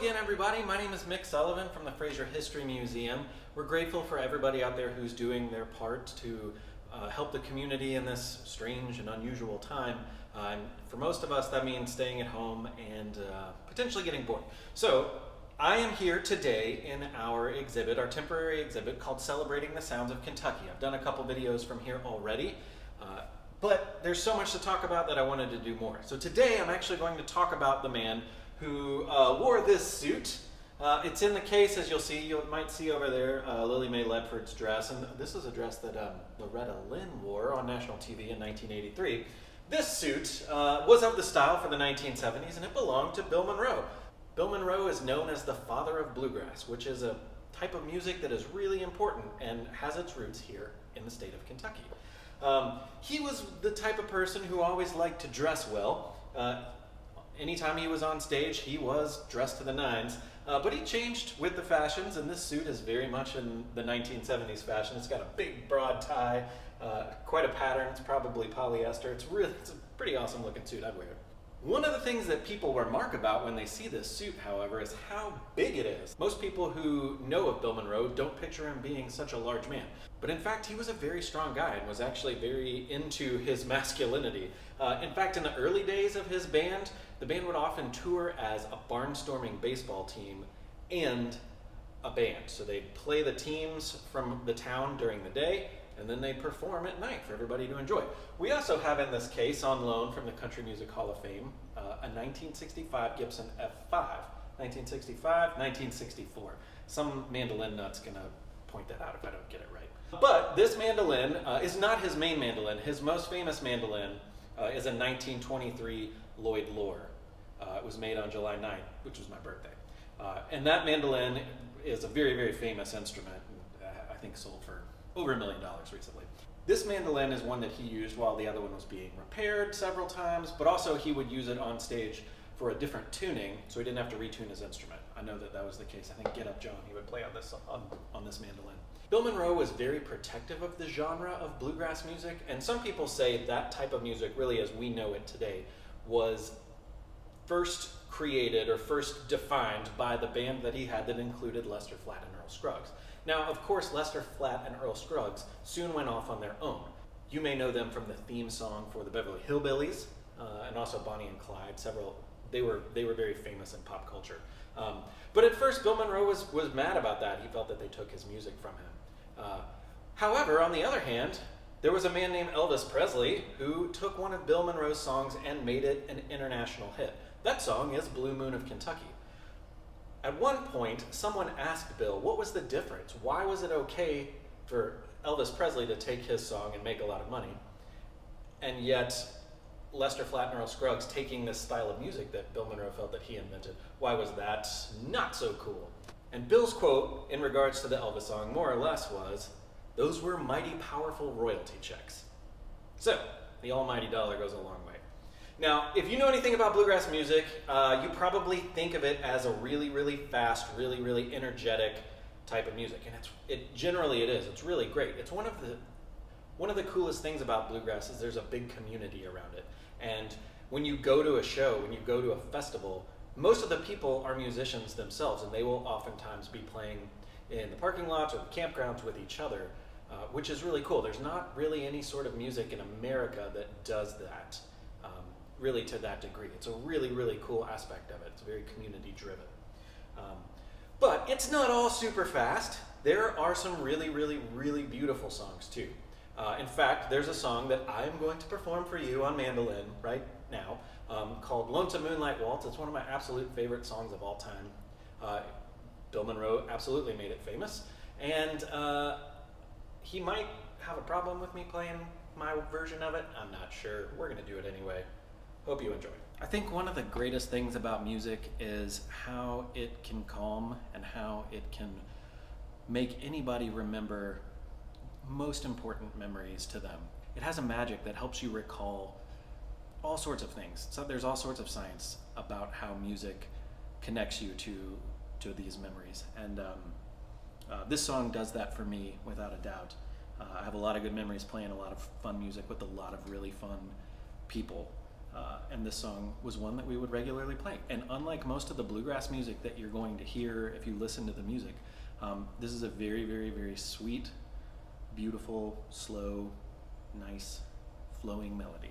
again, everybody. My name is Mick Sullivan from the Fraser History Museum. We're grateful for everybody out there who's doing their part to help the community in this strange and unusual time. For most of us, that means staying at home and potentially getting bored. So I am here today in our exhibit, our temporary exhibit called Celebrating the Sounds of Kentucky. I've done a couple videos from here already, but there's so much to talk about that I wanted to do more. So today I'm actually going to talk about the man who wore this suit. It's in the case, as you might see over there, Lily Mae Ledford's dress, and this is a dress that Loretta Lynn wore on national TV in 1983. This suit was of the style for the 1970s, and it belonged to Bill Monroe. Bill Monroe is known as the Father of Bluegrass, which is a type of music that is really important and has its roots here in the state of Kentucky. He was the type of person who always liked to dress well. Anytime he was on stage, he was dressed to the nines, but he changed with the fashions, and this suit is very much in the 1970s fashion. It's got a big, broad tie, quite a pattern. It's probably polyester. It's a pretty awesome looking suit. I'd wear it. One of the things that people remark about when they see this suit, however, is how big it is. Most people who know of Bill Monroe don't picture him being such a large man. But in fact, he was a very strong guy and was actually very into his masculinity. In fact, in the early days of his band, the band would often tour as a barnstorming baseball team and a band. So they'd play the teams from the town during the day, and then they'd perform at night for everybody to enjoy. We also have in this case, on loan from the Country Music Hall of Fame, a 1965 Gibson F5. 1965, 1964. Some mandolin nut's gonna point that out if I don't get it right. But this mandolin is not his main mandolin. His most famous mandolin is a 1923 Lloyd Loar. It was made on July 9th, which was my birthday. And that mandolin is a very, very famous instrument. I think sold for over $1 million recently. This mandolin is one that he used while the other one was being repaired several times, but also he would use it on stage for a different tuning, so he didn't have to retune his instrument. I know that was the case. I think Get Up John, he would play on this mandolin. Bill Monroe was very protective of the genre of bluegrass music, and some people say that type of music, really as we know it today, was first created or first defined by the band that he had that included Lester Flatt and Earl Scruggs. Now, of course, Lester Flatt and Earl Scruggs soon went off on their own. You may know them from the theme song for the Beverly Hillbillies, and also Bonnie and Clyde. They were very famous in pop culture. But at first, Bill Monroe was mad about that. He felt that they took his music from him. However, on the other hand, there was a man named Elvis Presley who took one of Bill Monroe's songs and made it an international hit. That song is Blue Moon of Kentucky. At one point, someone asked Bill, what was the difference? Why was it okay for Elvis Presley to take his song and make a lot of money, and yet Lester Flatt and Earl Scruggs taking this style of music that Bill Monroe felt that he invented? Why was that not so cool? And Bill's quote in regards to the Elvis song, more or less, was, "Those were mighty powerful royalty checks." So, the almighty dollar goes a long way. Now, if you know anything about bluegrass music, you probably think of it as a really, really fast, really, really energetic type of music, and it generally is. It's really great. It's one of the coolest things about bluegrass is there's a big community around it. And when you go to a show, when you go to a festival, most of the people are musicians themselves, and they will oftentimes be playing in the parking lots or the campgrounds with each other, which is really cool. There's not really any sort of music in America that does that. Really to that degree. It's a really, really cool aspect of it. It's very community driven. But it's not all super fast. There are some really, really, really beautiful songs too. In fact, there's a song that I'm going to perform for you on mandolin right now called Lonesome Moonlight Waltz. It's one of my absolute favorite songs of all time. Bill Monroe absolutely made it famous. And he might have a problem with me playing my version of it. I'm not sure. We're going to do it anyway. Hope you enjoy. I think one of the greatest things about music is how it can calm and how it can make anybody remember most important memories to them. It has a magic that helps you recall all sorts of things. So there's all sorts of science about how music connects you to these memories. And this song does that for me without a doubt. I have a lot of good memories playing a lot of fun music with a lot of really fun people. and this song was one that we would regularly play. And unlike most of the bluegrass music that you're going to hear if you listen to the music, this is a very, very, very sweet, beautiful, slow, nice, flowing melody.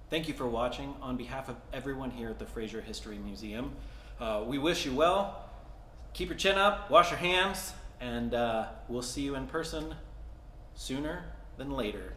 Thank you for watching. On behalf of everyone here at the Fraser History Museum, we wish you well. Keep your chin up, wash your hands, and we'll see you in person sooner than later.